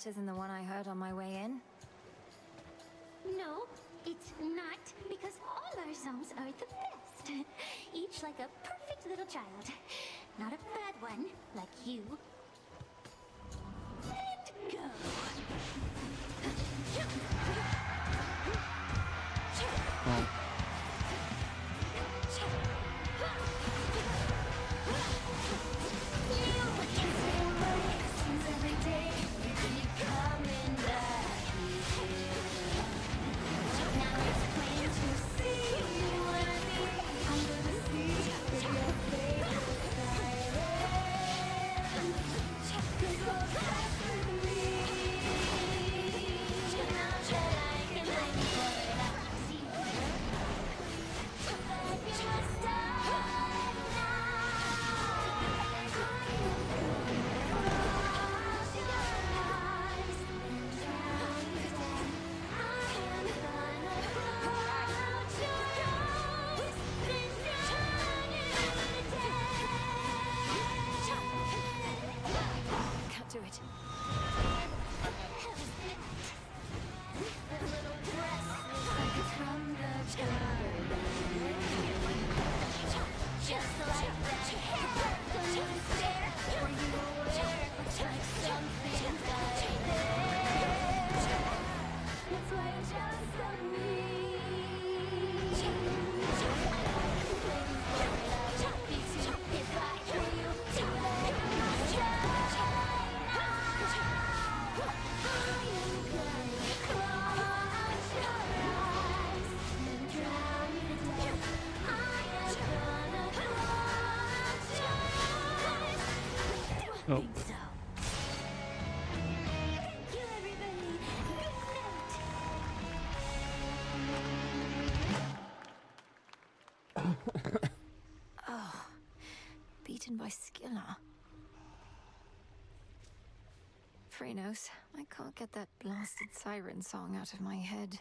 better than the one I heard on my way in? No, it's not, because all our songs are the best. Each like a perfect little child. Not a bad one, like you. And go. Do it. Just like that. When you stare, were you aware? Looks like something died there. That's why you just love me. If I kill you, to let my child. I am gonna close your eyes and drown you to death. I am gonna close your eyes. Don't think so. Thank you, everybody. Good night. Oh, beaten by Skilla. Phrenos, I can't get that blasted siren song out of my head.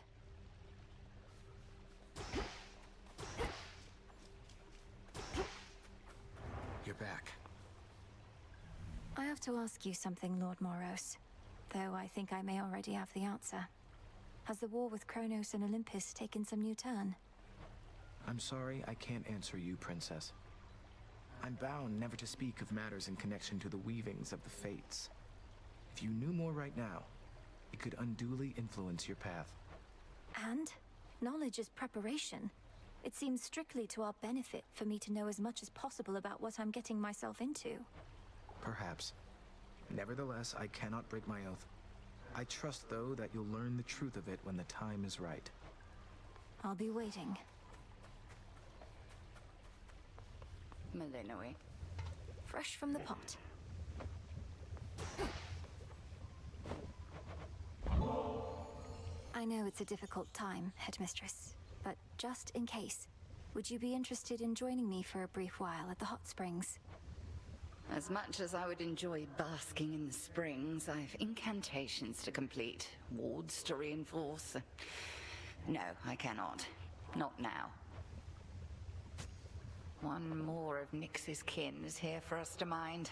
You're back. I have to ask you something, Lord Moros. Though I think I may already have the answer. Has the war with Kronos and Olympus taken some new turn? I'm sorry I can't answer you, Princess. I'm bound never to speak of matters in connection to the weavings of the fates. If you knew more right now, it could unduly influence your path. And? Knowledge is preparation. It seems strictly to our benefit for me to know as much as possible about what I'm getting myself into. Perhaps. Nevertheless, I cannot break my oath. I trust, though, that you'll learn the truth of it when the time is right. I'll be waiting. Malinoe. Fresh from the pot. I know it's a difficult time, Headmistress, but just in case, would you be interested in joining me for a brief while at the hot springs? As much as I would enjoy basking in the springs, I've incantations to complete, wards to reinforce. No, I cannot. Not now. One more of Nyx's kin is here for us to mind.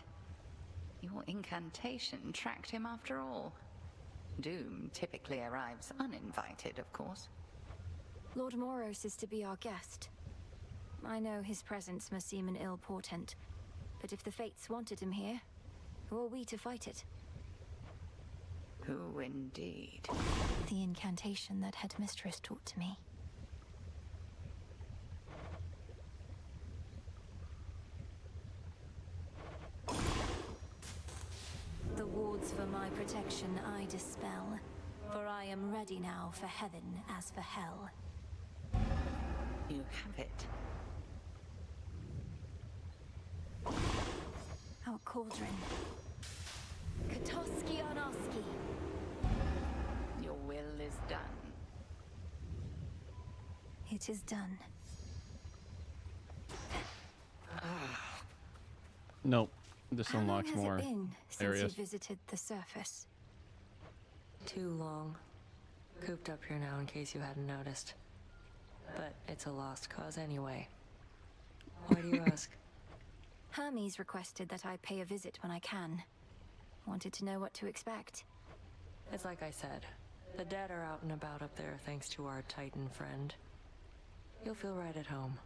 Your incantation tracked him after all. Doom typically arrives uninvited, of course. Lord Moros is to be our guest. I know his presence must seem an ill portent, but if the fates wanted him here, who are we to fight it? Who indeed? The incantation that Headmistress taught to me. The wards for my protection I dispel, for I am ready now for heaven as for hell. You have it. Our cauldron. Katoski Onoski. Your will is done. It is done. Nope. This unlocks How long more has it been since areas. you visited the surface? Too long. Cooped up here now in case you hadn't noticed. But it's a lost cause anyway. Why do you ask? Hermes requested that I pay a visit when I can. Wanted to know what to expect. It's like I said. The dead are out and about up there thanks to our Titan friend. You'll feel right at home.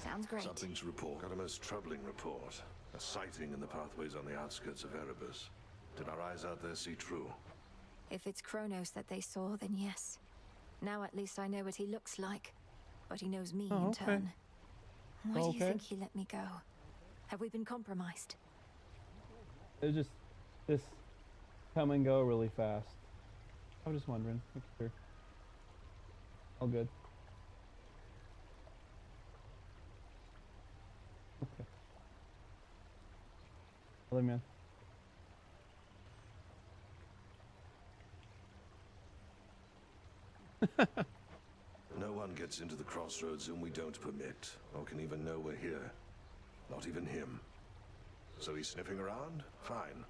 Sounds great. Something to report. Got a most troubling report. A sighting in the pathways on the outskirts of Erebus. Did our eyes out there see true? If it's Kronos that they saw, then yes. Now at least I know what he looks like. But he knows me in turn. Why do you think he let me go? Have we been compromised? It's just this come and go really fast. I was just wondering. Make sure. All good. Okay. Other man. No one gets into the crossroads whom we don't permit, or can even know we're here. Not even him. So he's sniffing around? Fine.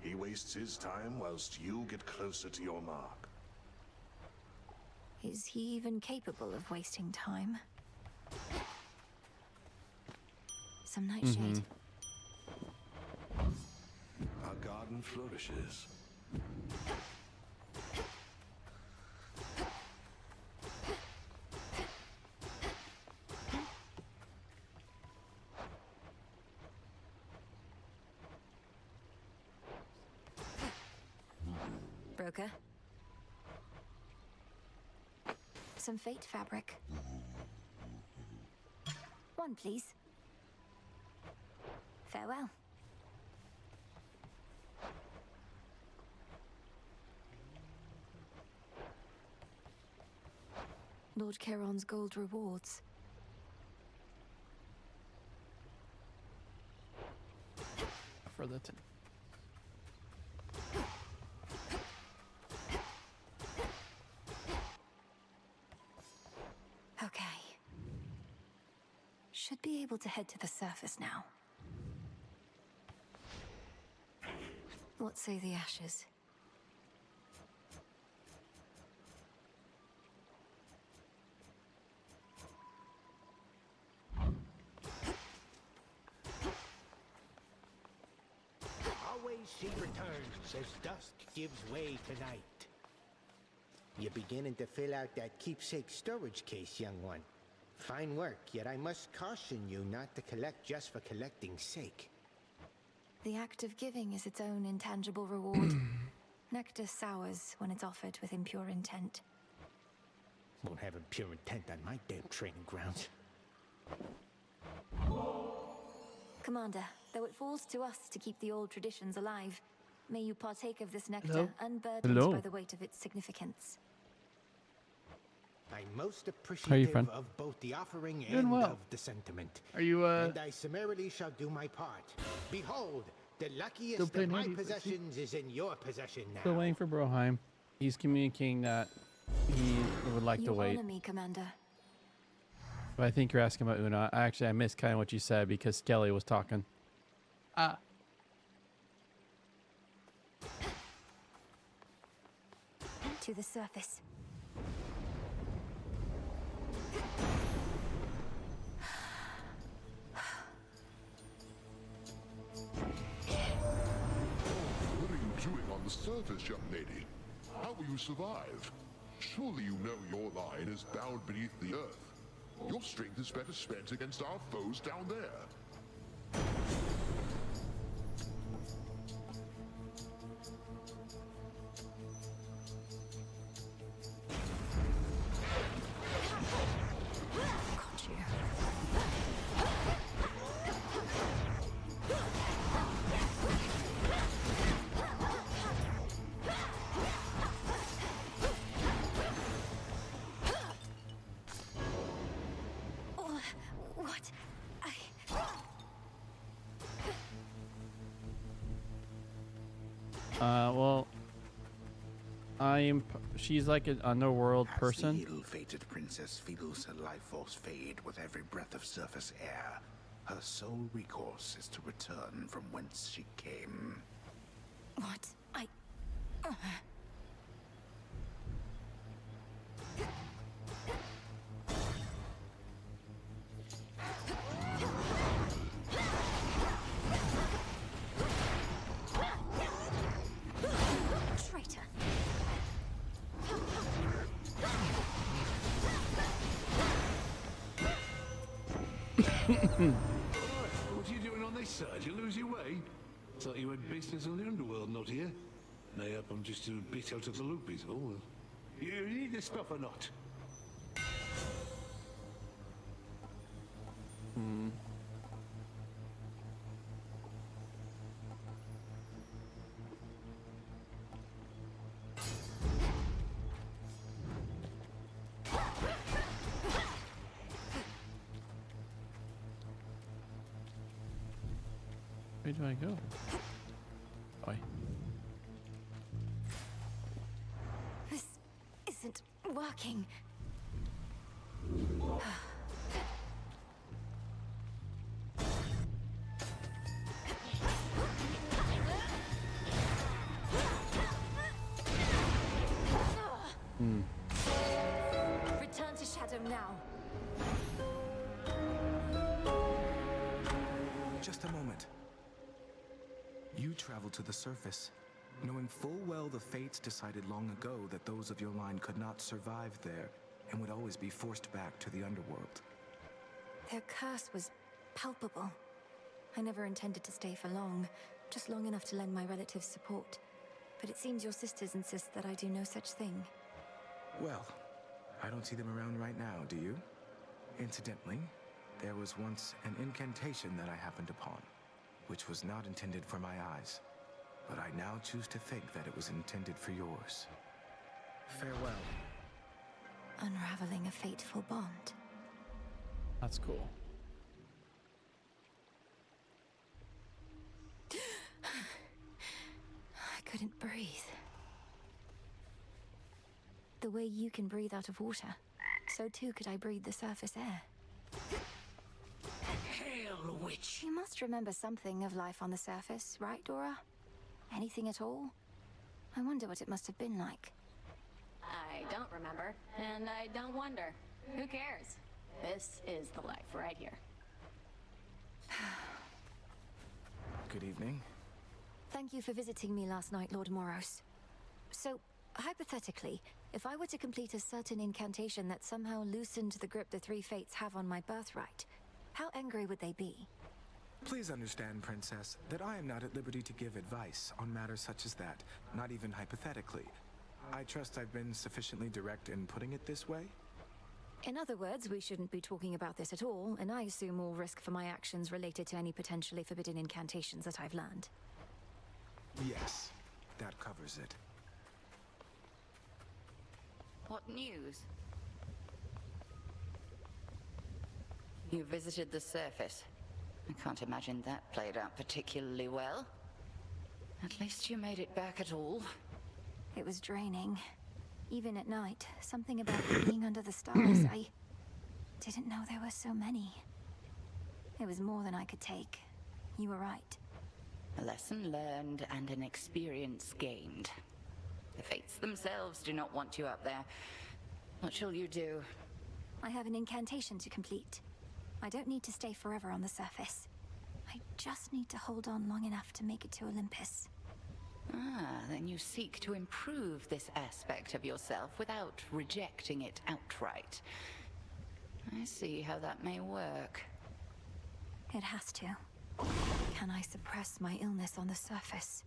He wastes his time whilst you get closer to your mark. Is he even capable of wasting time? Some nightshade. Our garden flourishes. Broker. Some fate fabric. One, please. Farewell. Lord Charon's gold rewards. For the Okay. Should be able to head to the surface now. What say the ashes? Always she returns as dusk gives way to night. You're beginning to fill out that keepsake storage case, young one. Fine work, yet I must caution you not to collect just for collecting's sake. The act of giving is its own intangible reward. Nectar sours when it's offered with impure intent. Won't have impure intent on my damn training grounds. Commander, though it falls to us to keep the old traditions alive, may you partake of this nectar unburdened by the weight of its significance. I'm most How are you, appreciative friend? of both the offering Doing and well. of the sentiment. Are you And I summarily shall do my part. Behold, the Still luckiest of playing my Hades, I see. possessions is in your possession now. still waiting for Broheim? He's communicating that he would like to You wait. honor me, Commander. But I think you're asking about Una. Actually, I missed kind of what you said because Skelly was talking. To the surface. What are you doing on the surface, young lady? How will you survive? Surely you know your line is bound beneath the earth. Your strength is better spent against our foes down there. Got you. Oh, what? Well, she's like an underworld person. As the ill-fated princess feels her life force fade with every breath of surface air, her sole recourse is to return from whence she came. What? What are you doing on this side? You lose your way? Thought you had business on the underworld, not here. Mayhap I'm just a bit out of the loop, is all. You need the stuff or not? Where do I go? Boy. This isn't working. Return to Shadow now. Just a moment. You traveled to the surface, knowing full well the fates decided long ago that those of your line could not survive there and would always be forced back to the underworld. Their curse was palpable. I never intended to stay for long, just long enough to lend my relatives support. But it seems your sisters insist that I do no such thing. Well, I don't see them around right now, do you? Incidentally, there was once an incantation that I happened upon, which was not intended for my eyes, but I now choose to think that it was intended for yours. Farewell. Unraveling a fateful bond. That's cool. I couldn't breathe. The way you can breathe out of water, so too could I breathe the surface air. Hell, witch! You must remember something of life on the surface, right, Dora? Anything at all? I wonder what it must have been like. I don't remember, and I don't wonder. Who cares? This is the life right here. Good evening. Thank you for visiting me last night, Lord Moros. So, hypothetically, if I were to complete a certain incantation that somehow loosened the grip the three fates have on my birthright, how angry would they be? Please understand, Princess, that I am not at liberty to give advice on matters such as that, not even hypothetically. I trust I've been sufficiently direct in putting it this way? In other words, we shouldn't be talking about this at all, and I assume all risk for my actions related to any potentially forbidden incantations that I've learned. Yes, that covers it. What news? You visited the surface. I can't imagine that played out particularly well. At least you made it back at all. It was draining. Even at night, something about being under the stars, I didn't know there were so many. It was more than I could take. You were right. A lesson learned and an experience gained. The fates themselves do not want you up there. What shall you do? I have an incantation to complete. I don't need to stay forever on the surface. I just need to hold on long enough to make it to Olympus. Ah, then you seek to improve this aspect of yourself without rejecting it outright. I see how that may work. It has to. Can I suppress my illness on the surface?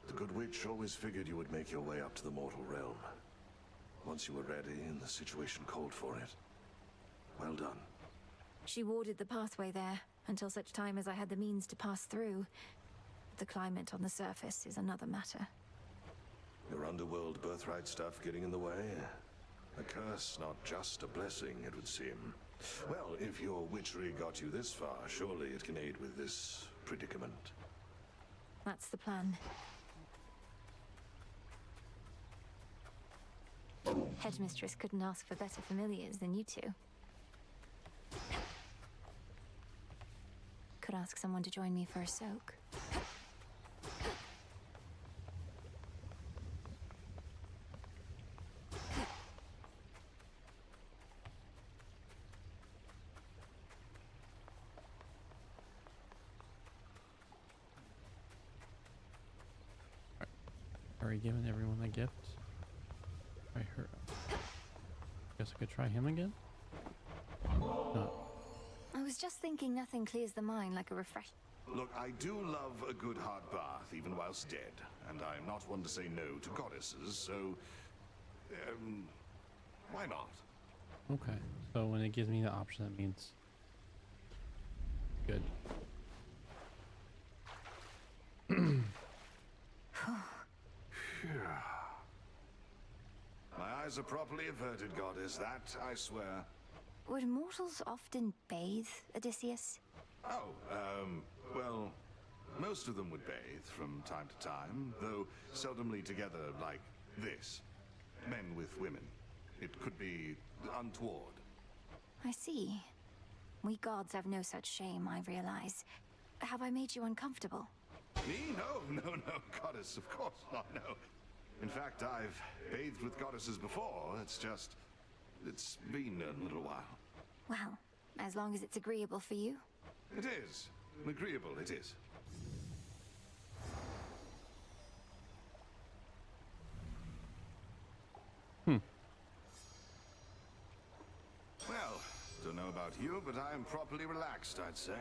The Good Witch always figured you would make your way up to the mortal realm. Once you were ready and the situation called for it. Well done. She warded the pathway there, until such time as I had the means to pass through. The climate on the surface is another matter. Your underworld birthright stuff getting in the way? A curse, not just a blessing, it would seem. Well, if your witchery got you this far, surely it can aid with this predicament. That's the plan. Headmistress couldn't ask for better familiars than you two. Could ask someone to join me for a soak. Already given everyone a gift. I heard. Guess I could try him again. No. I was just thinking nothing clears the mind like a refresh. Look, I do love a good hot bath, even whilst dead, and I'm not one to say no to goddesses, so... why not? Okay, so when it gives me the option, that means... good. My eyes are properly averted, goddess, that I swear. Would mortals often bathe, Odysseus? Oh, well, most of them would bathe from time to time, though seldomly together like this. Men with women. It could be untoward. I see. We gods have no such shame, I realize. Have I made you uncomfortable? Me? No, goddess, of course not, no. In fact, I've bathed with goddesses before. It's been a little while. Well, as long as it's agreeable for you. It is. Agreeable, it is. Well, don't know about you, but I am properly relaxed, I'd say.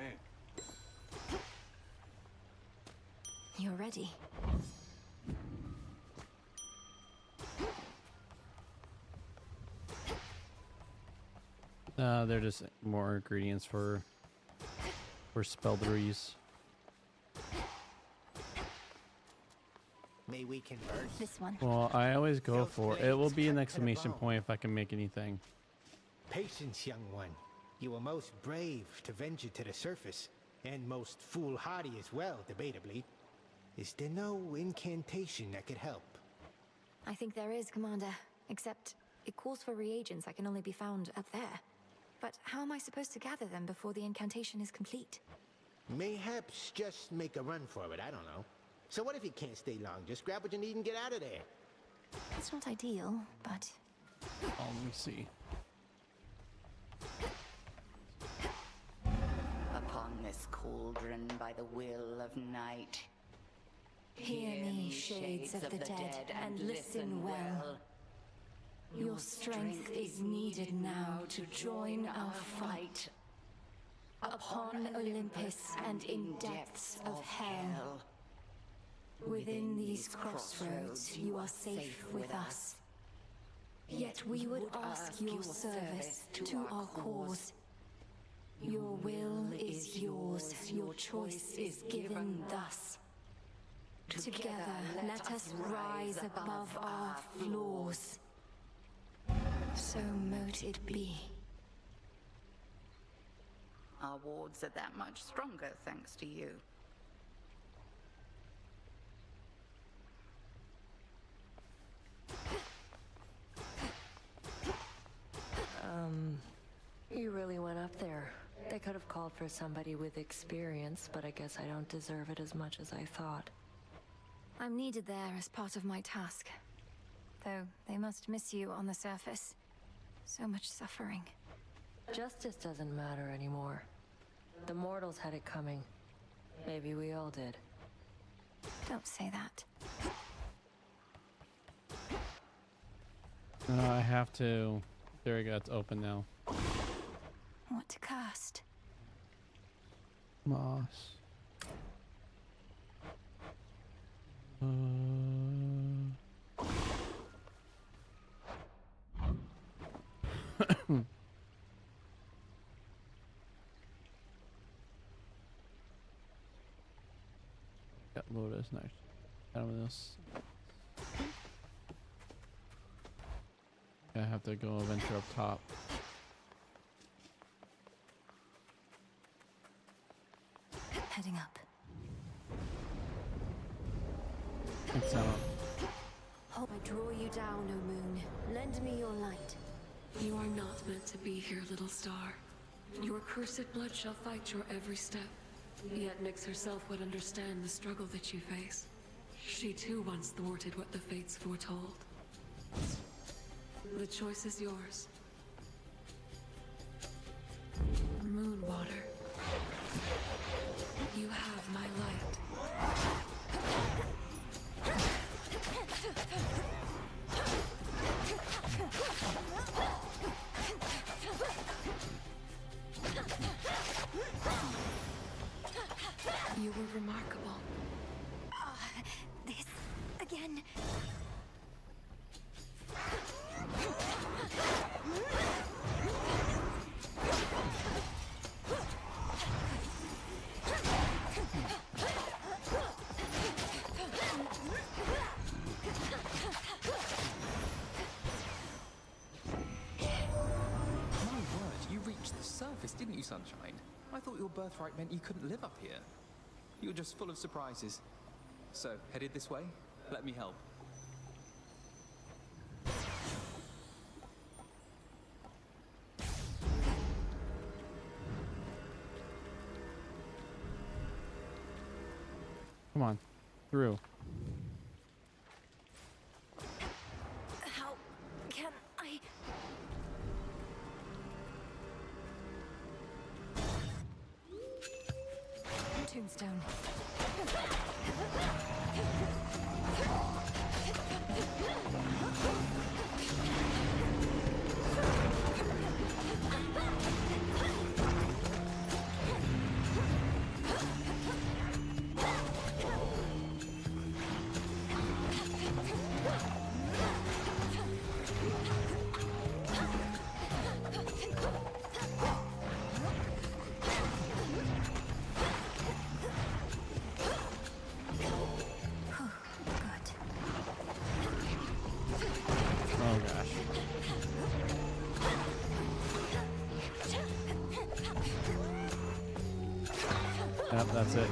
You're ready. They're just more ingredients for spelleries. May we converse? This one. Well, I always go for it. Will be an exclamation point if I can make anything. Patience, young one. You were most brave to venture to the surface, and most foolhardy as well, debatably. Is there no incantation that could help? I think there is, Commander. Except it calls for reagents that can only be found up there. But how am I supposed to gather them before the incantation is complete? Mayhaps just make a run for it, I don't know. So what if you can't stay long? Just grab what you need and get out of there. It's not ideal, but... Oh, let me see. Upon this cauldron by the will of night. Hear me, shades of the dead, and listen well. Your strength is needed now to join our fight. Upon Olympus and in depths of hell. Within these crossroads you are safe with us. Yet we would ask your service to our cause. Your will is yours, your choice is given thus. Together let us rise above our flaws. So mote it be. Our wards are that much stronger thanks to you. You really went up there. They could have called for somebody with experience, but I guess I don't deserve it as much as I thought. I'm needed there as part of my task. Though they must miss you on the surface. So much suffering. Justice doesn't matter anymore. The mortals had it coming. Maybe we all did. Don't say that. I have to... There we go, it's open now. What to cast? Moss. Got Lotus next. Out of this. I have to go venture up top. Heading up. It's up. Hope I draw you down, O moon. Lend me your light. You are not meant to be here, little star. Your cursed blood shall fight your every step. Yet Nyx herself would understand the struggle that you face. She too once thwarted what the fates foretold. The choice is yours. Moonwater. You have my light. Sunshine. I thought your birthright meant you couldn't live up here. You're just full of surprises. So, headed this way? Let me help. Come on, through. How can I? Tombstone. Oh gosh. Yep, that's it.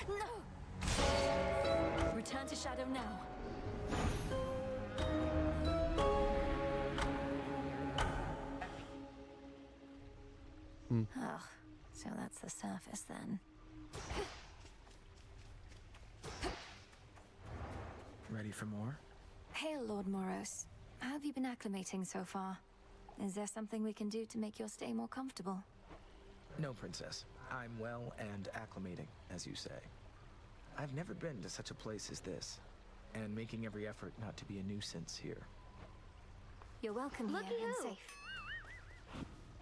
No. Return to Shadow now. Oh, so that's the surface then. Ready for more? Hail, Lord Moros. How have you been acclimating so far? Is there something we can do to make your stay more comfortable? No, Princess. I'm well and acclimating, as you say. I've never been to such a place as this, and making every effort not to be a nuisance here. You're welcome here Looky and who. safe.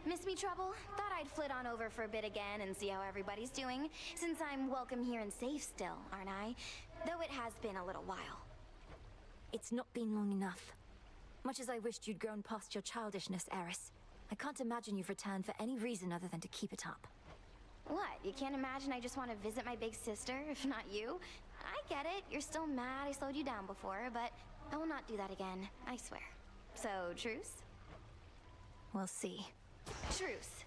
Miss me trouble? Thought I'd flit on over for a bit again and see how everybody's doing, since I'm welcome here and safe still, aren't I? Though it has been a little while. It's not been long enough. Much as I wished you'd grown past your childishness, Eris, I can't imagine you've returned for any reason other than to keep it up. What, you can't imagine I just want to visit my big sister, if not you? I get it, you're still mad I slowed you down before, but I will not do that again, I swear. So, truce? We'll see. Truce.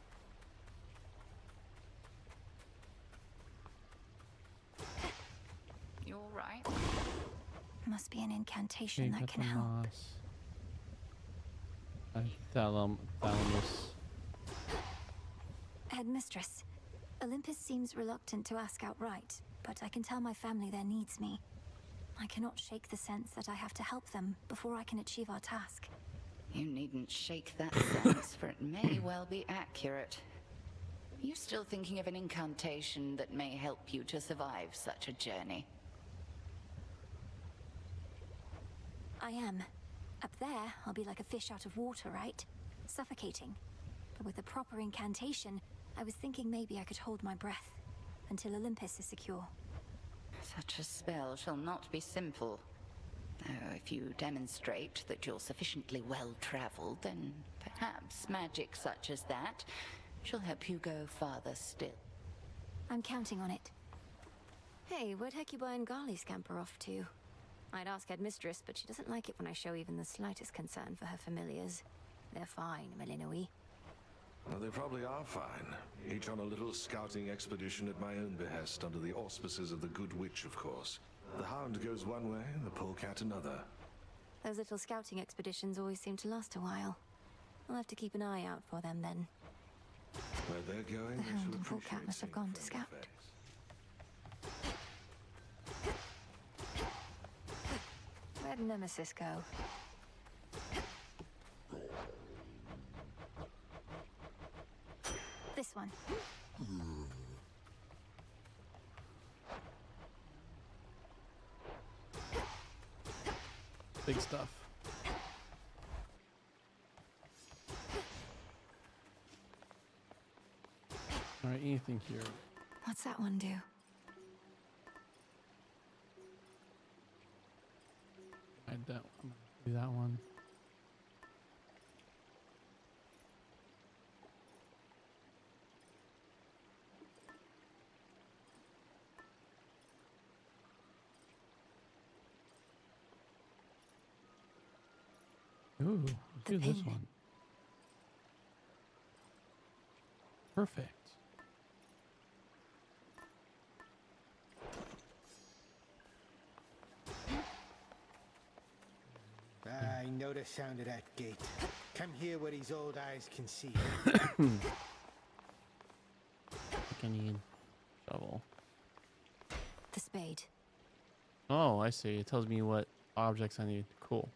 You all right? Must be an incantation that can help. Thalamus. Headmistress, Olympus seems reluctant to ask outright, but I can tell my family there needs me. I cannot shake the sense that I have to help them before I can achieve our task. You needn't shake that sense, for it may well be accurate. You still thinking of an incantation that may help you to survive such a journey? I am. Up there, I'll be like a fish out of water, right? Suffocating. But with a proper incantation, I was thinking maybe I could hold my breath until Olympus is secure. Such a spell shall not be simple. Though if you demonstrate that you're sufficiently well-traveled, then perhaps magic such as that shall help you go farther still. I'm counting on it. Hey, where'd Hecuba and Gali scamper off to? I'd ask Headmistress, but she doesn't like it when I show even the slightest concern for her familiars. They're fine, Malinoi. Well, they probably are fine. Each on a little scouting expedition at my own behest, under the auspices of the Good Witch, of course. The Hound goes one way, the Polecat another. Those little scouting expeditions always seem to last a while. I'll have to keep an eye out for them then. Where they're going, The they Hound shall and Polecat appreciate must have seeing gone to friendly scout. face. Where'd Nemesis go? This one. Big stuff. Alright, anything here? What's that one do? Do that one. Ooh, let's do this one. Perfect. I know the sound of that gate. Come here where these old eyes can see. I need shovel. The spade. Oh, I see. It tells me what objects I need. Cool.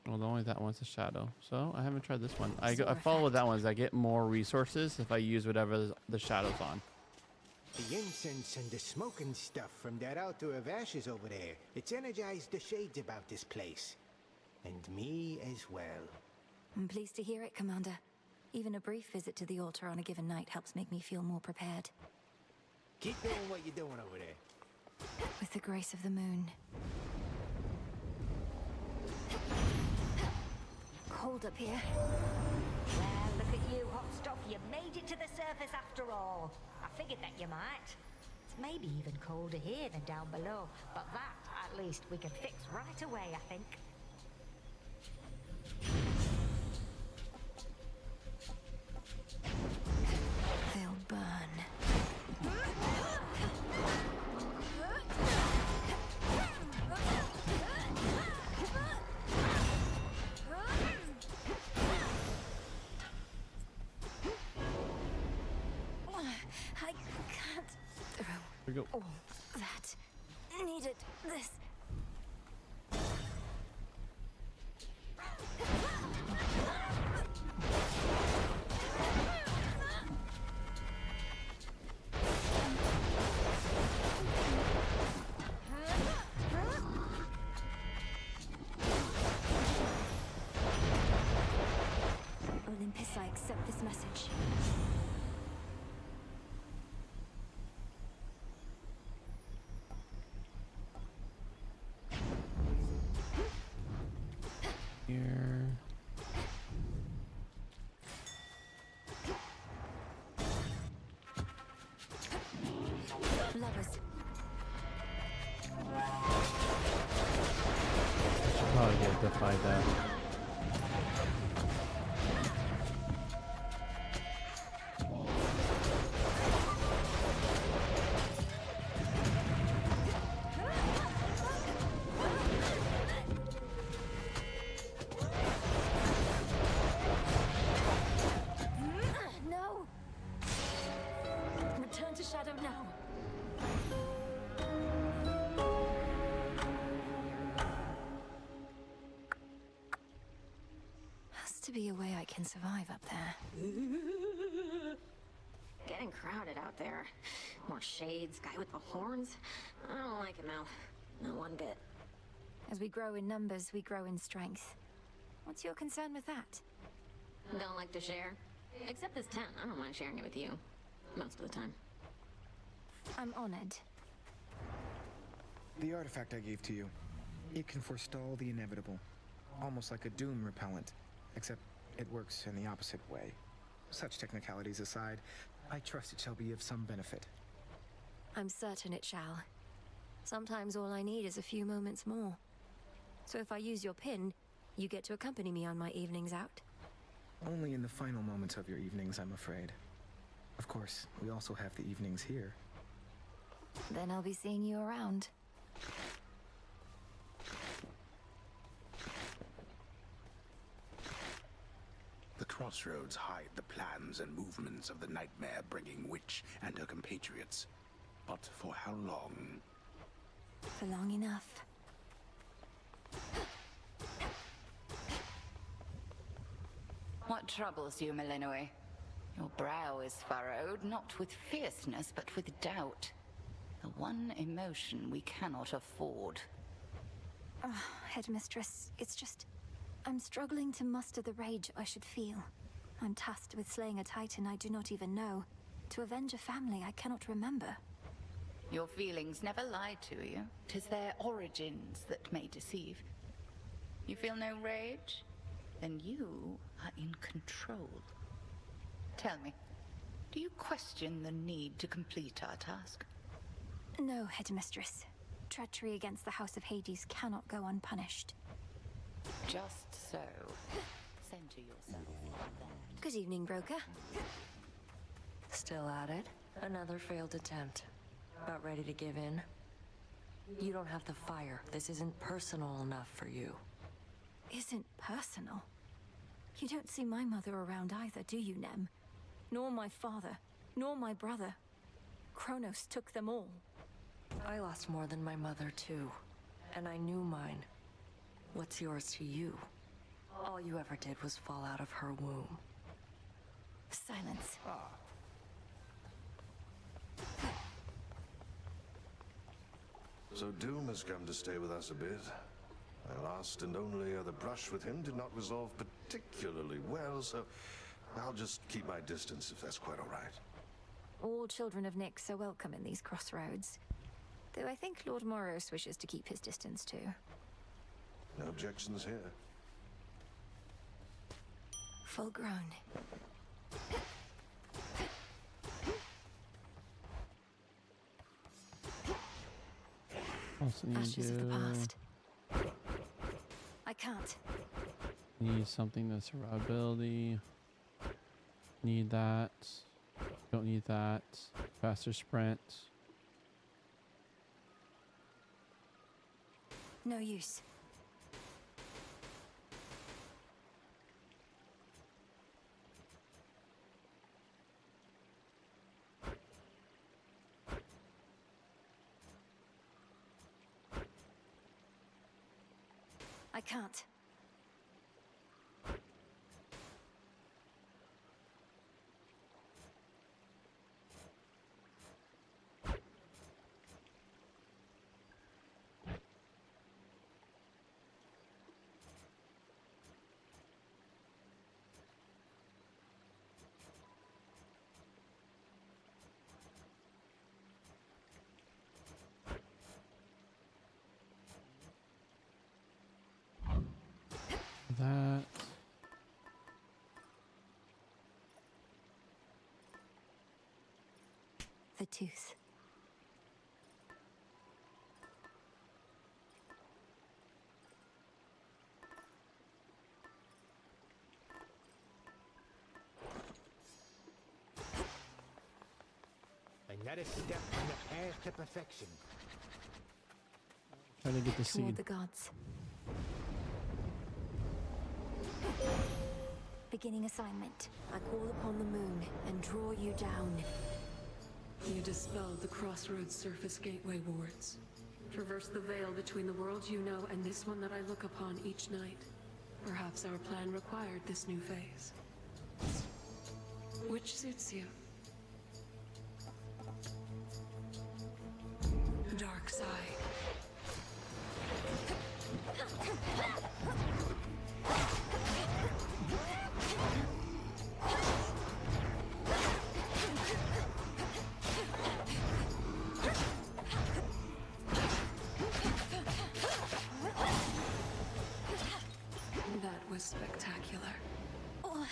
Well, only that one's a shadow, so I haven't tried this one. I follow that one as I get more resources if I use whatever the shadow's on. The incense and the smoking stuff from that altar of ashes over there, it's energized the shades about this place. And me as well. I'm pleased to hear it, Commander. Even a brief visit to the altar on a given night helps make me feel more prepared. Keep doing what you're doing over there. With the grace of the moon. Cold up here. Well, look at you, hot stuff. You made it to the surface after all. I figured that you might. It's maybe even colder here than down below, but that, at least, we can fix right away, I think. They'll burn. I can't throw we go. all that. Needed this. Olympus, I accept this message. Here. Lovers. Should probably get to fight that. No! Return to Shadow now. Has to be a way I can survive up there. Getting crowded out there. More shades, guy with the horns. I don't like it, Mel. Not one bit. As we grow in numbers, we grow in strength. What's your concern with that? Don't like to share. Except this tent. I don't mind sharing it with you. Most of the time. I'm honored. The artifact I gave to you. It can forestall the inevitable. Almost like a doom repellent. Except it works in the opposite way. Such technicalities aside, I trust it shall be of some benefit. I'm certain it shall. Sometimes all I need is a few moments more. So if I use your pin, you get to accompany me on my evenings out. Only in the final moments of your evenings, I'm afraid. Of course, we also have the evenings here. Then I'll be seeing you around. The crossroads hide the plans and movements of the nightmare-bringing witch and her compatriots. But for how long? For long enough. What troubles you, Malinois? Your brow is furrowed, not with fierceness, but with doubt. The one emotion we cannot afford. Oh, Headmistress, it's just... I'm struggling to muster the rage I should feel. I'm tasked with slaying a titan I do not even know. To avenge a family I cannot remember. Your feelings never lie to you. 'Tis their origins that may deceive. You feel no rage? Then you are in control. Tell me, do you question the need to complete our task? No, Headmistress. Treachery against the House of Hades cannot go unpunished. Just so. Center yourself like that. Good evening, broker. Still at it? Another failed attempt. About ready to give in? You don't have the fire. This isn't personal enough for you. Isn't personal? You don't see my mother around either, do you, Nem? Nor my father, nor my brother. Kronos took them all. I lost more than my mother, too. And I knew mine. What's yours to you? All you ever did was fall out of her womb. Silence. So Doom has come to stay with us a bit. My last and only other brush with him did not resolve particularly well, so I'll just keep my distance if that's quite all right. All children of Nyx are welcome in these crossroads. Though I think Lord Moros wishes to keep his distance too. No objections here. Full grown. Also need Ashes of the past. I can't. Need something that's survivability. Need that. Don't need that. Faster sprint. No use. I can't. That. The tooth. Another step on the path to perfection. Trying to get the Toward seed. the gods. Beginning assignment. I call upon the moon and draw you down. You dispelled the Crossroads Surface Gateway wards. Traverse the veil between the world you know and this one that I look upon each night. Perhaps our plan required this new phase. Which suits you? Dark side. That was spectacular. Oh,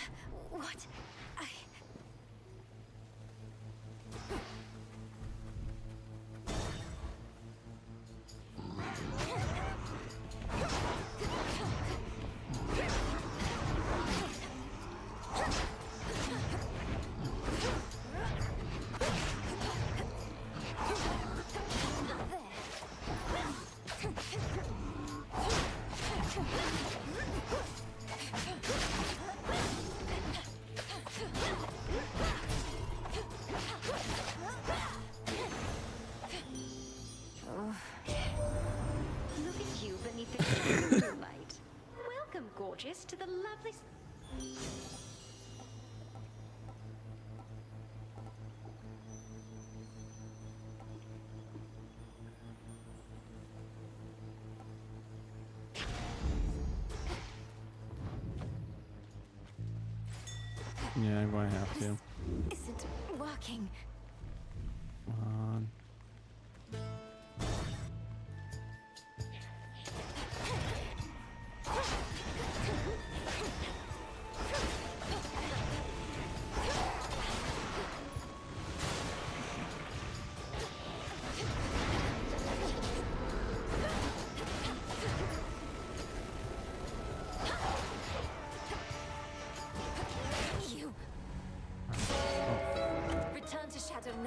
what? Look at you beneath the candle light. Welcome, gorgeous, to the lovely... Yeah, I'm going to have to. Isn't working. Come on.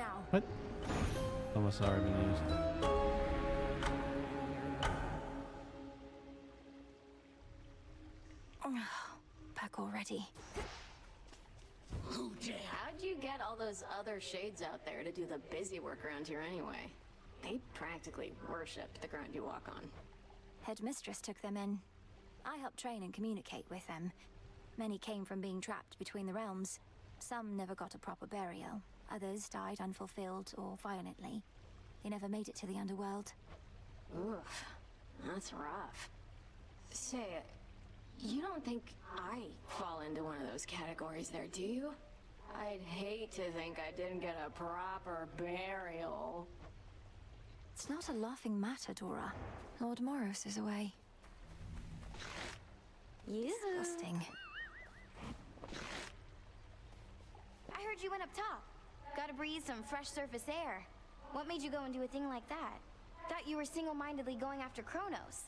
now. What? Almost already been used. Back already. How'd you get all those other shades out there to do the busy work around here anyway? They practically worship the ground you walk on. Headmistress took them in. I helped train and communicate with them. Many came from being trapped between the realms. Some never got a proper burial. Others died unfulfilled or violently. They never made it to the underworld. Oof, that's rough. Say, you don't think I fall into one of those categories there, do you? I'd hate to think I didn't get a proper burial. It's not a laughing matter, Dora. Lord Moros is away. Disgusting. I heard you went up top. Gotta breathe some fresh surface air. What made you go and do a thing like that? Thought you were single-mindedly going after Kronos.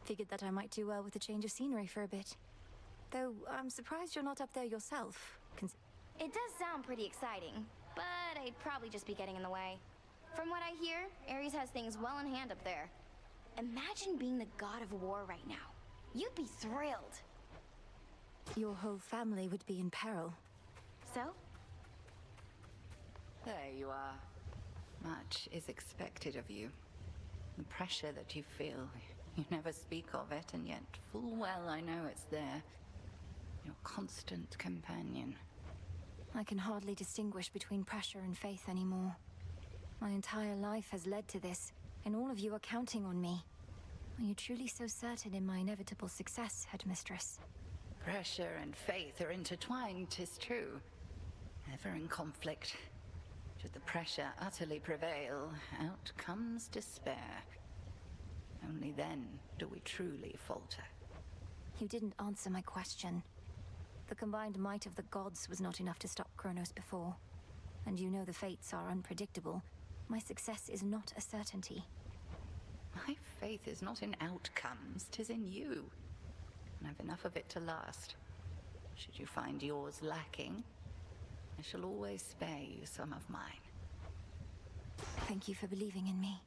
Figured that I might do well with a change of scenery for a bit. Though I'm surprised you're not up there yourself. It does sound pretty exciting, but I'd probably just be getting in the way. From what I hear, Ares has things well in hand up there. Imagine being the god of war right now. You'd be thrilled. Your whole family would be in peril. So? There you are. Much is expected of you. The pressure that you feel, you never speak of it, and yet full well I know it's there. Your constant companion. I can hardly distinguish between pressure and faith anymore. My entire life has led to this, and all of you are counting on me. Are you truly so certain in my inevitable success, Headmistress? Pressure and faith are intertwined, 'tis true. Ever in conflict. Should the pressure utterly prevail, out comes despair. Only then do we truly falter. You didn't answer my question. The combined might of the gods was not enough to stop Kronos before. And you know the fates are unpredictable. My success is not a certainty. My faith is not in outcomes, 'tis in you. And I've enough of it to last. Should you find yours lacking, I shall always spare you some of mine. Thank you for believing in me.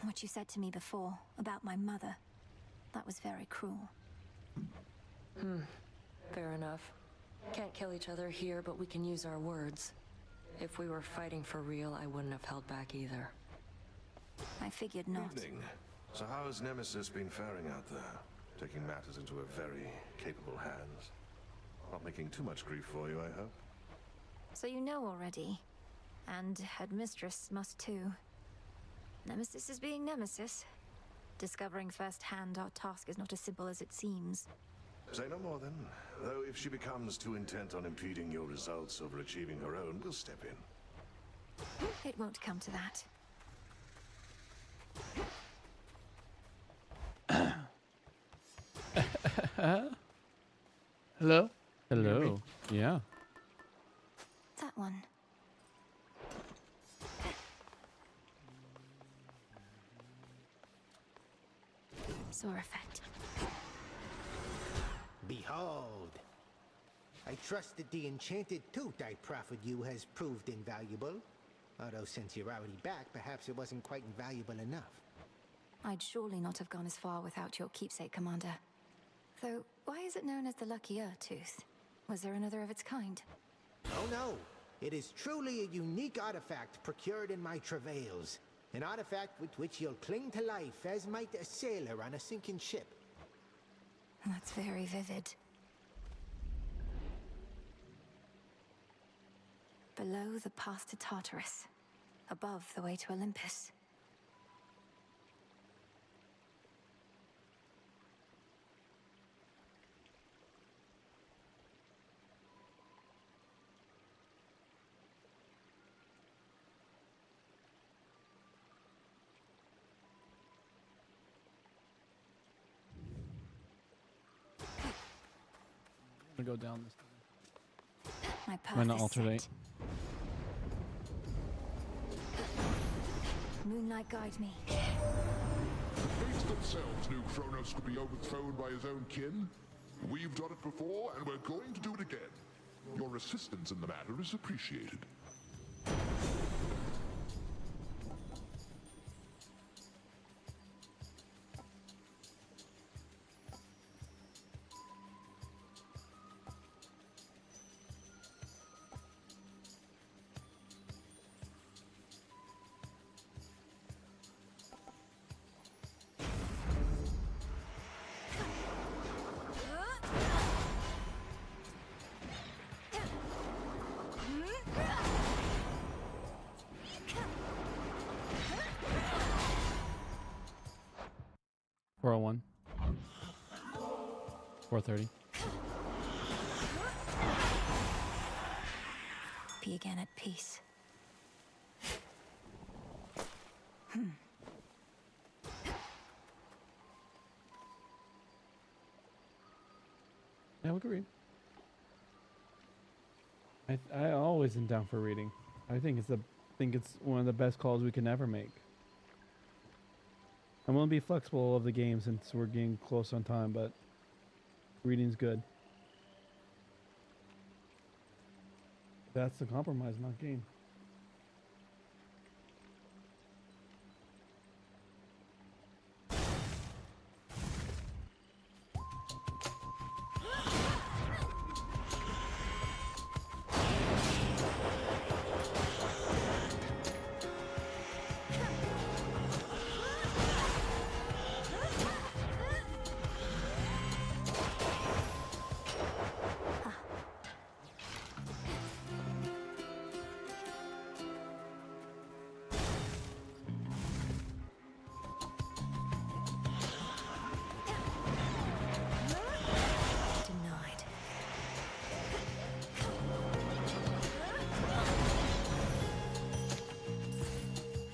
What you said to me before about my mother, that was very cruel. Fair enough. Can't kill each other here, but we can use our words. If we were fighting for real, I wouldn't have held back either. I figured not. Evening. So how has Nemesis been faring out there? Taking matters into her very capable hands. Not making too much grief for you, I hope. So you know already. And Headmistress must too. Nemesis is being Nemesis. Discovering firsthand our task is not as simple as it seems. Say no more then. Though if she becomes too intent on impeding your results over achieving her own, we'll step in. It won't come to that. Hello? Hello. Yeah. That one. Sorafet. Behold! I trust that the enchanted tooth I proffered you has proved invaluable. Although since you're already back, perhaps it wasn't quite invaluable enough. I'd surely not have gone as far without your keepsake, Commander. Though, why is it known as the Lucky Tooth? Was there another of its kind? Oh no! It is truly a unique artifact procured in my travails. An artifact with which you'll cling to life as might a sailor on a sinking ship. That's very vivid. Below the path to Tartarus. Above the way to Olympus. I'm gonna go down this. My I'm path gonna is alternate. set. Moonlight guide me. The fates themselves knew Kronos could be overthrown by his own kin. We've done it before, and we're going to do it again. Your assistance in the matter is appreciated. $401. $430. Be again at peace. Yeah, we can read. I always am down for reading. I think it's one of the best calls we can ever make. I'm gonna be flexible of the game since we're getting close on time, but reading's good. That's the compromise, not game. Denied.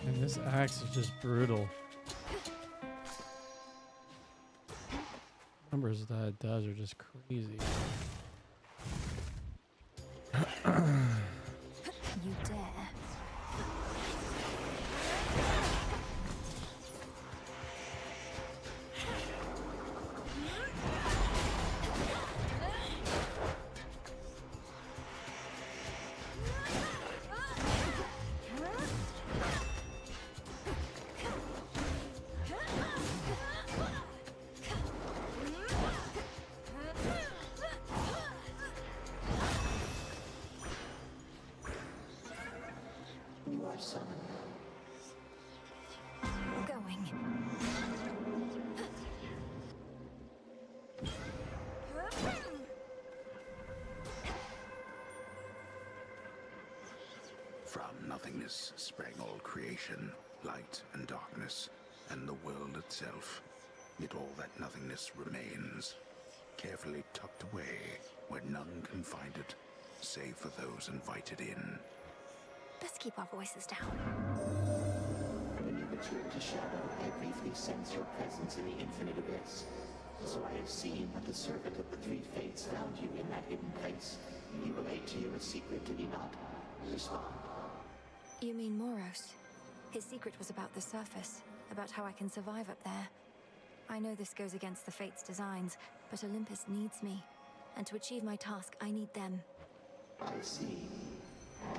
And this axe is just brutal. Numbers that it does are just crazy. You dare. You are summoned. Going. From nothingness sprang all creation, light and darkness, and the world itself. Yet all that nothingness remains, carefully tucked away where none can find it, save for those invited in. Let's keep our voices down. When you return to Shadow, I briefly sense your presence in the infinite abyss. So I have seen that the servant of the three fates found you in that hidden place. He relayed to you a secret, did he not? Respond. You mean Moros? His secret was about the surface, about how I can survive up there. I know this goes against the Fates' designs, but Olympus needs me. And to achieve my task, I need them. I see.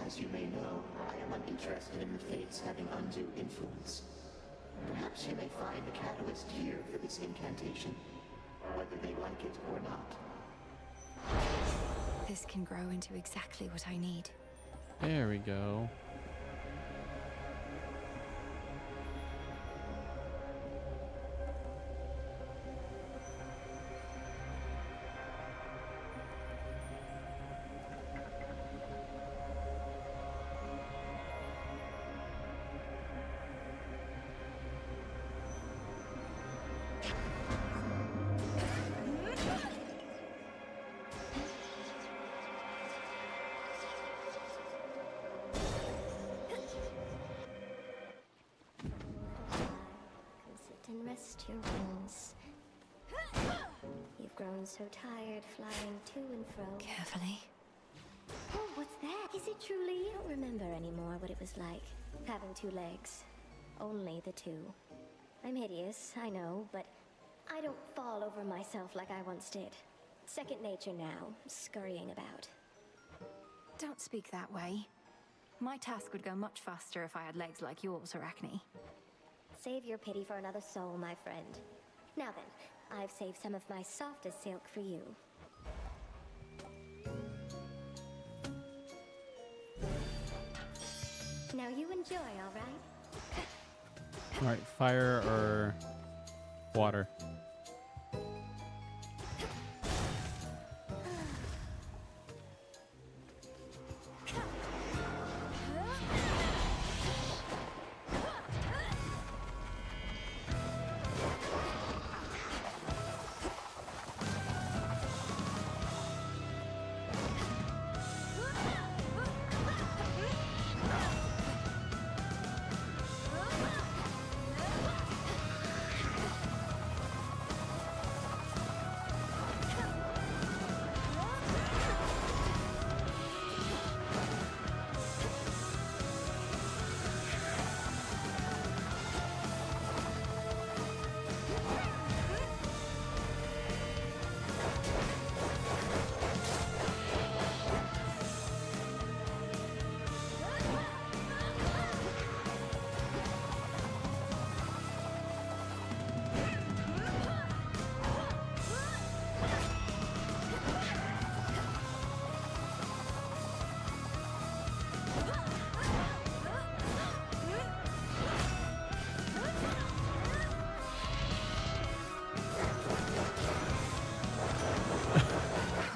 As you may know, I am uninterested in the Fates having undue influence. Perhaps you may find the catalyst here for this incantation, whether they like it or not. This can grow into exactly what I need. There we go. And rest your wings. You've grown so tired flying to and fro. Carefully. Oh, what's that? Is it truly? You don't remember anymore what it was like, having two legs. Only the two. I'm hideous, I know, but I don't fall over myself like I once did. second nature now, scurrying about. Don't speak that way. My task would go much faster if I had legs like yours, Arachne. Save your pity for another soul, my friend. Now then, I've saved some of my softest silk for you. Now you enjoy, all right? All right, fire or water?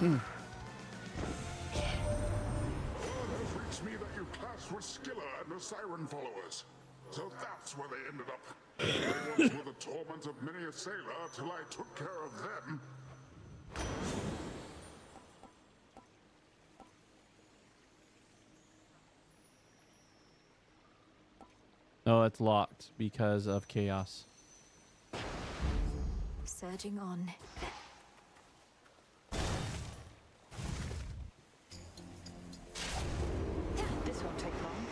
Word has reached me that you clashed with Skilla and the Siren followers. So that's where they ended up. They once were the torment of many a sailor till I took care of them. No, it's locked because of chaos. Surging on. This won't take long.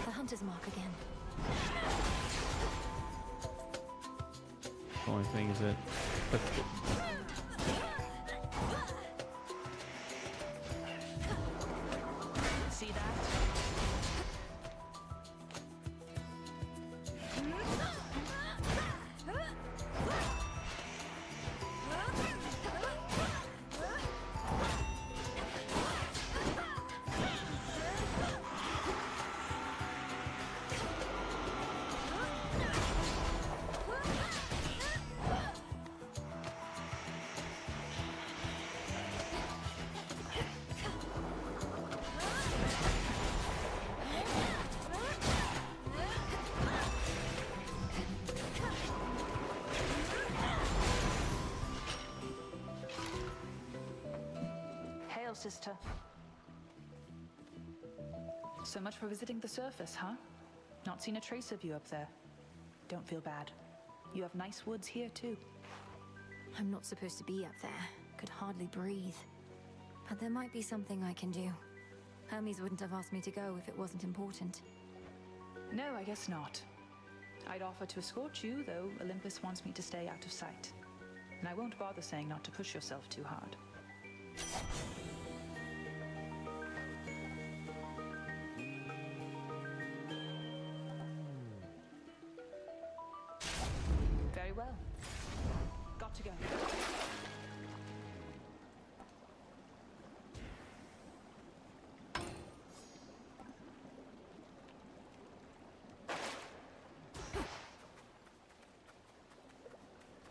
The hunter's mark again. The only thing is that. See that? Hail, sister. So much for visiting the surface, huh? Not seen a trace of you up there. Don't feel bad. You have nice woods here, too. I'm not supposed to be up there. Could hardly breathe. But there might be something I can do. Hermes wouldn't have asked me to go if it wasn't important. No, I guess not. I'd offer to escort you, though Olympus wants me to stay out of sight. And I won't bother saying not to push yourself too hard. Very well. Got to go.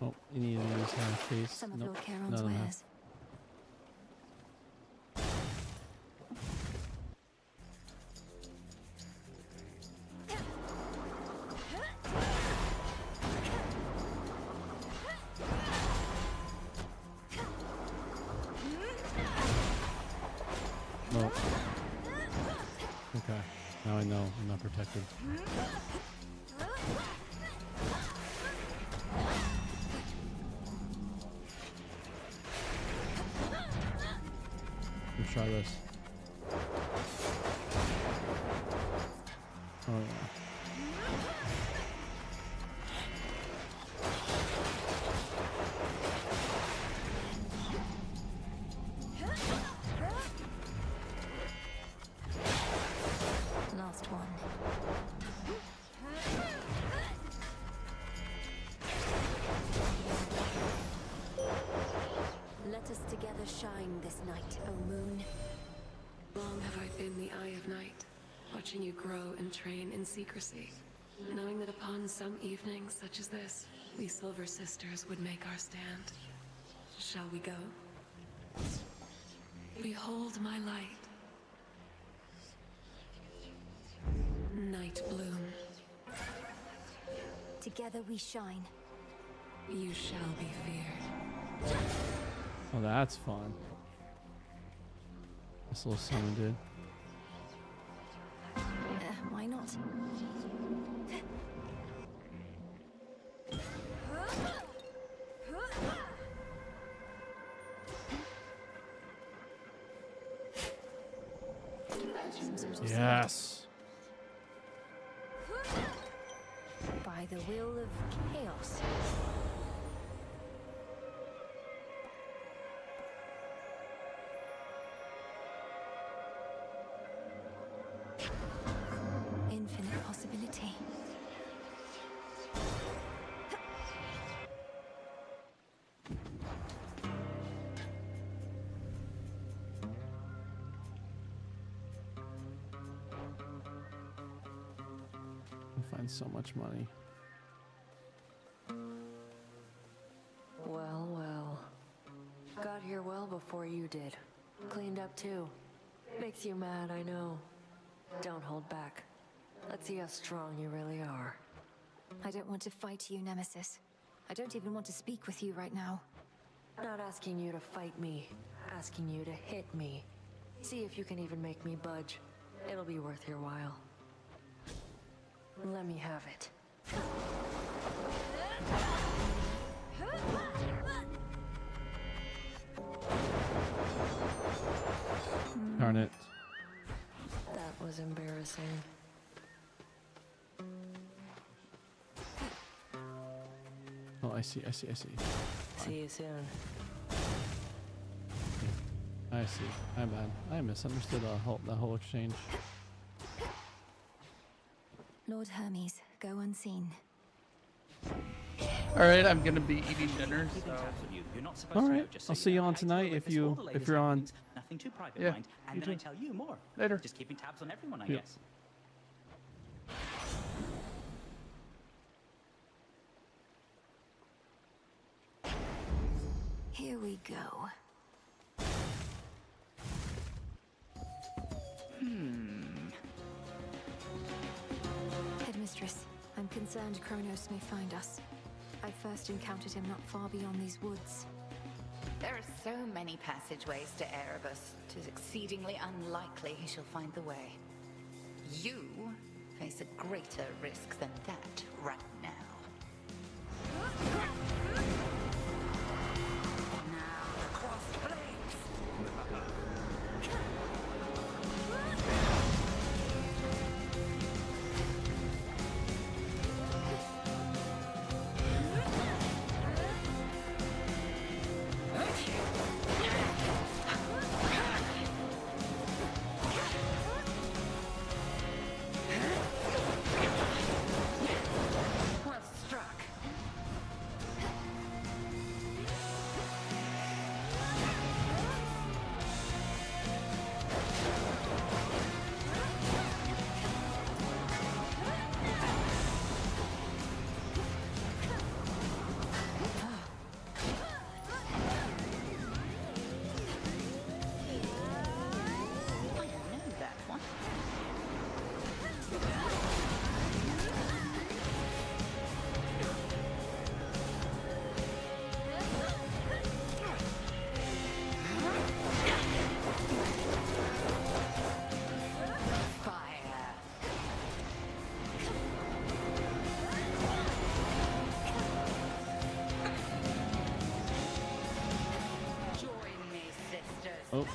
Oh, you need to use case. Some of Nope. Lord Charon's None of them have. wares. Well, okay. Now I know I'm not protected. Let's try this. Oh yeah. Last one. Let us together shine this night, O moon. Long have I been the eye of night, watching you grow and train in secrecy, knowing that upon some evenings such as this, we Silver Sisters would make our stand. Shall we go? Behold my light. Night bloom. Together we shine. You shall be feared. Oh, that's fun. This little summon dude. Why not? Yes. By the will of chaos. Infinite possibility. Find so much money. Well, well. Got here well before you did. Cleaned up too. Makes you mad, I know. Don't hold back. Let's see how strong you really are. I don't want to fight you, Nemesis. I don't even want to speak with you right now. Not asking you to fight me. Asking you to hit me. See if you can even make me budge. It'll be worth your while. Let me have it. Darn it. That was embarrassing. Oh, I see. See you soon. I see. I'm bad. I misunderstood the whole exchange. Lord Hermes, go unseen. All right, I'm gonna be eating dinner. So. All right, I'll see you on tonight if you're on. Nothing too private, Yeah, mind. And then I tell you more. Later. Just keeping tabs on everyone, I Yeah. guess. Here we go. Headmistress, I'm concerned Kronos may find us. I first encountered him not far beyond these woods. There are so many passageways to Erebus. It is exceedingly unlikely he shall find the way. You face a greater risk than that right now. Now the crossed blades! Well struck. I know that one. Fire. Join me, sisters. Oh.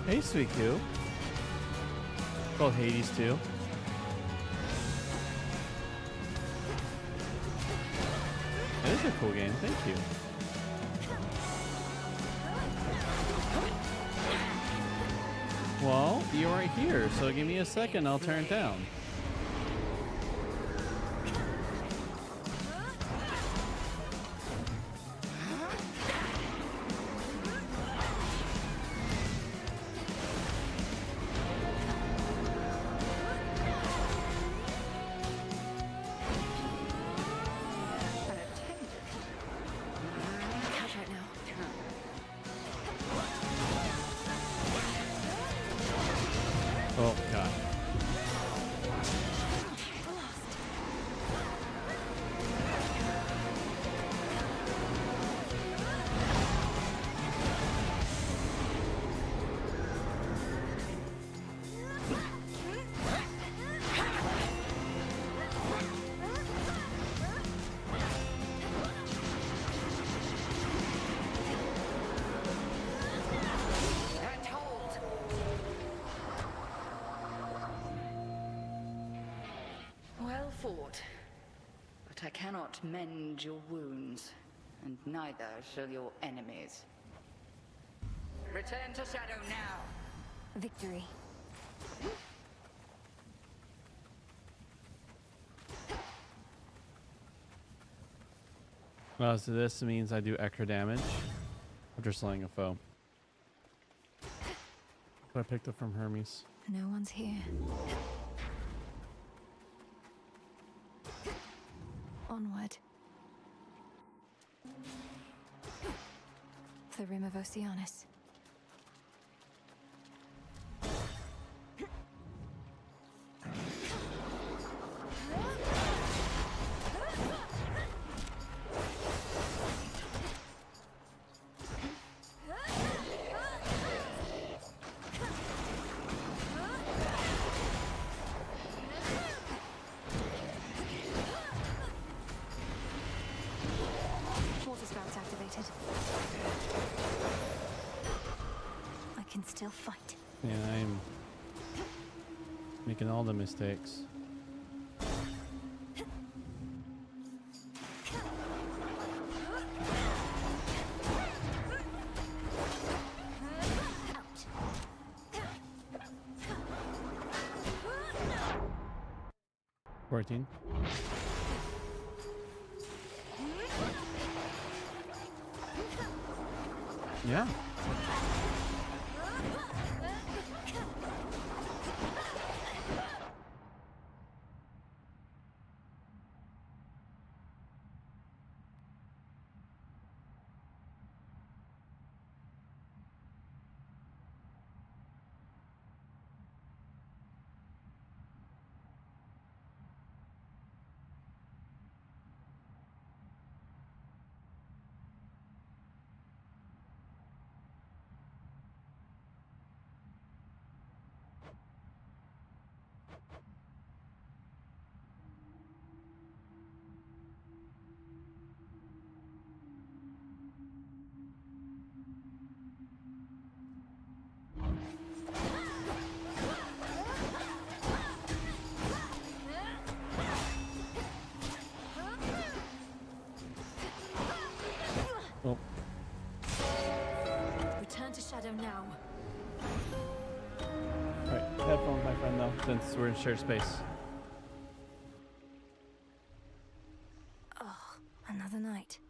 Hey, Sweet Q. It's called Hades too. It is a cool game. Thank you. Well, you're right here, so give me a second. I'll turn it down. Catch right now. Oh, God. Well fought. But I cannot mend your wounds, and neither shall your enemies. Return to Shadow now! Victory. So this means I do extra damage after slaying a foe. What I picked up from Hermes. No one's here. Onward. The rim of Oceanus. Water sprouts activated. I can still fight. Yeah, I'm making all the mistakes. Out. 14. Yeah. Oh. Return to Shadow now. Alright, headphones, my friend, though, since we're in shared space. Oh, another night.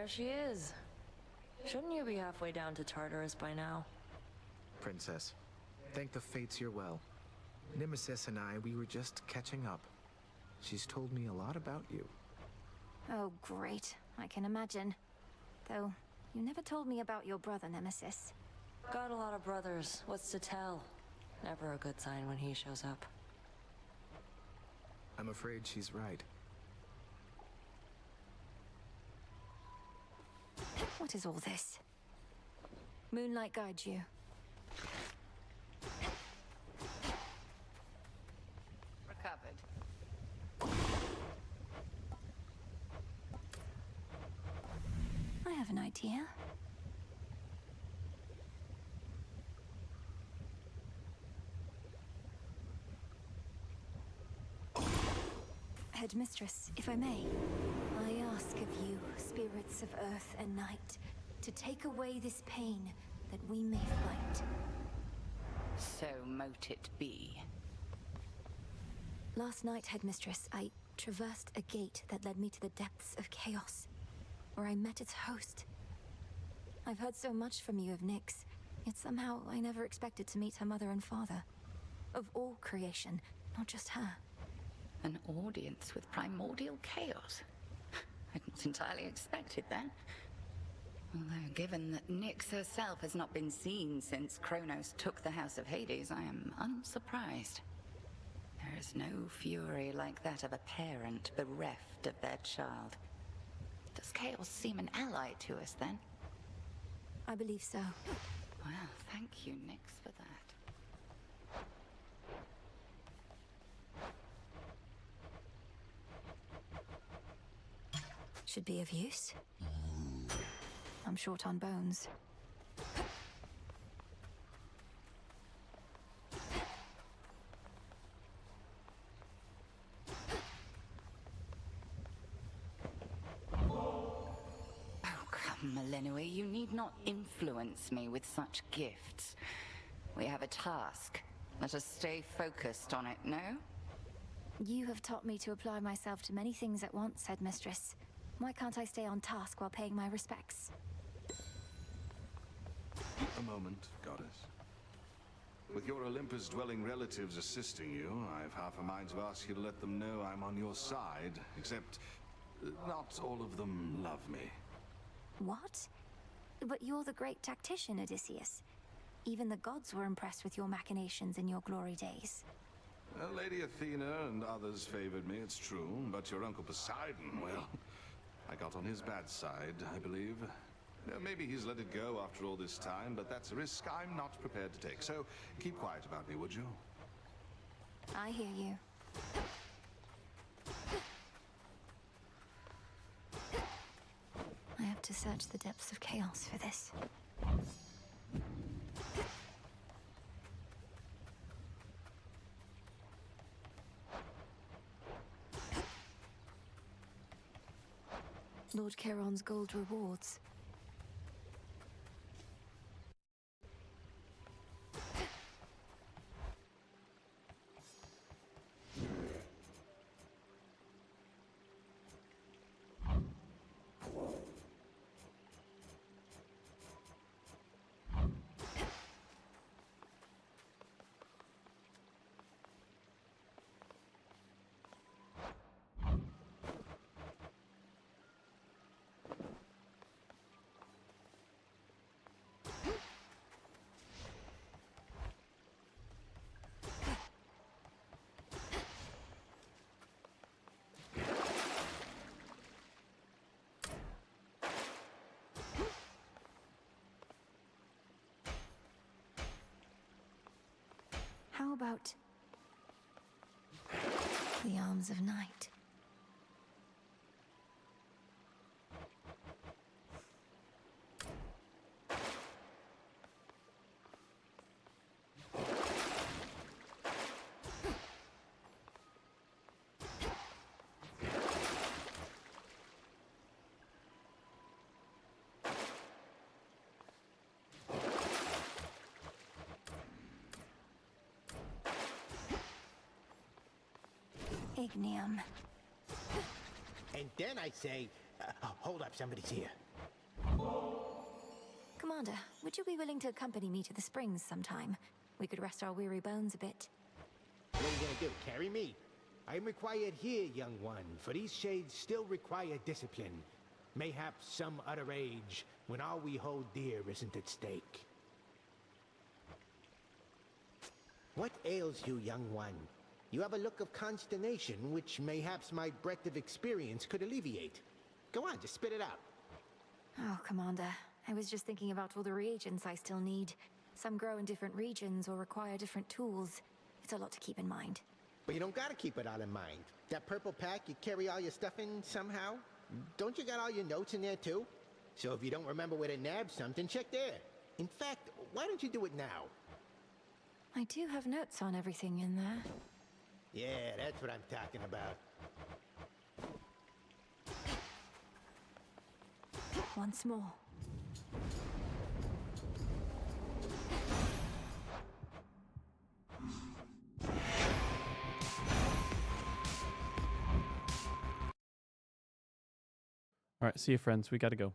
There she is. Shouldn't you be halfway down to Tartarus by now? Princess, thank the fates you're well. Nemesis and I, we were just catching up. She's told me a lot about you. Oh, great. I can imagine. Though, you never told me about your brother, Nemesis. Got a lot of brothers. What's to tell? Never a good sign when he shows up. I'm afraid she's right. What is all this? Moonlight guides you. Recovered. I have an idea. Headmistress, if I may, I ask of you, spirits of earth and night, to take away this pain that we may fight. So mote it be. Last night, Headmistress, I traversed a gate that led me to the depths of chaos, where I met its host. I've heard so much from you of Nyx, yet somehow I never expected to meet her mother and father. Of all creation, not just her. An audience with primordial chaos. I'd not entirely expected that. Although, given that Nyx herself has not been seen since Kronos took the House of Hades, I am unsurprised. There is no fury like that of a parent bereft of their child. Does chaos seem an ally to us, then? I believe so. Well, thank you, Nyx, for that. Should be of use. I'm short on bones. Melenue, you need not influence me with such gifts. We have a task. Let us stay focused on it, no? You have taught me to apply myself to many things at once, Headmistress. Why can't I stay on task while paying my respects? A moment, Goddess. With your Olympus-dwelling relatives assisting you, I've half a mind to ask you to let them know I'm on your side, except not all of them love me. What? But you're the great tactician, Odysseus. Even the gods were impressed with your machinations in your glory days. Well, Lady Athena and others favored me, it's true, but your Uncle Poseidon, well, I got on his bad side, I believe. Maybe he's let it go after all this time, but that's a risk I'm not prepared to take. So keep quiet about me, would you? I hear you. I have to search the depths of chaos for this. Lord Charon's gold rewards. How about the arms of night? Ignium. And then I say, hold up, somebody's here. Commander, would you be willing to accompany me to the springs sometime? We could rest our weary bones a bit. What are you gonna do, carry me? I am required here, young one, for these shades still require discipline. Mayhaps some other age, when all we hold dear isn't at stake. What ails you, young one? You have a look of consternation, which mayhaps my breadth of experience could alleviate. Go on, just spit it out. Oh, Commander, I was just thinking about all the reagents I still need. Some grow in different regions or require different tools. It's a lot to keep in mind. But you don't gotta keep it all in mind. That purple pack you carry all your stuff in somehow? Don't you got all your notes in there too? So if you don't remember where to nab something, check there. In fact, why don't you do it now? I do have notes on everything in there. Yeah, that's what I'm talking about. Once more. All right, see you, friends. We got to go.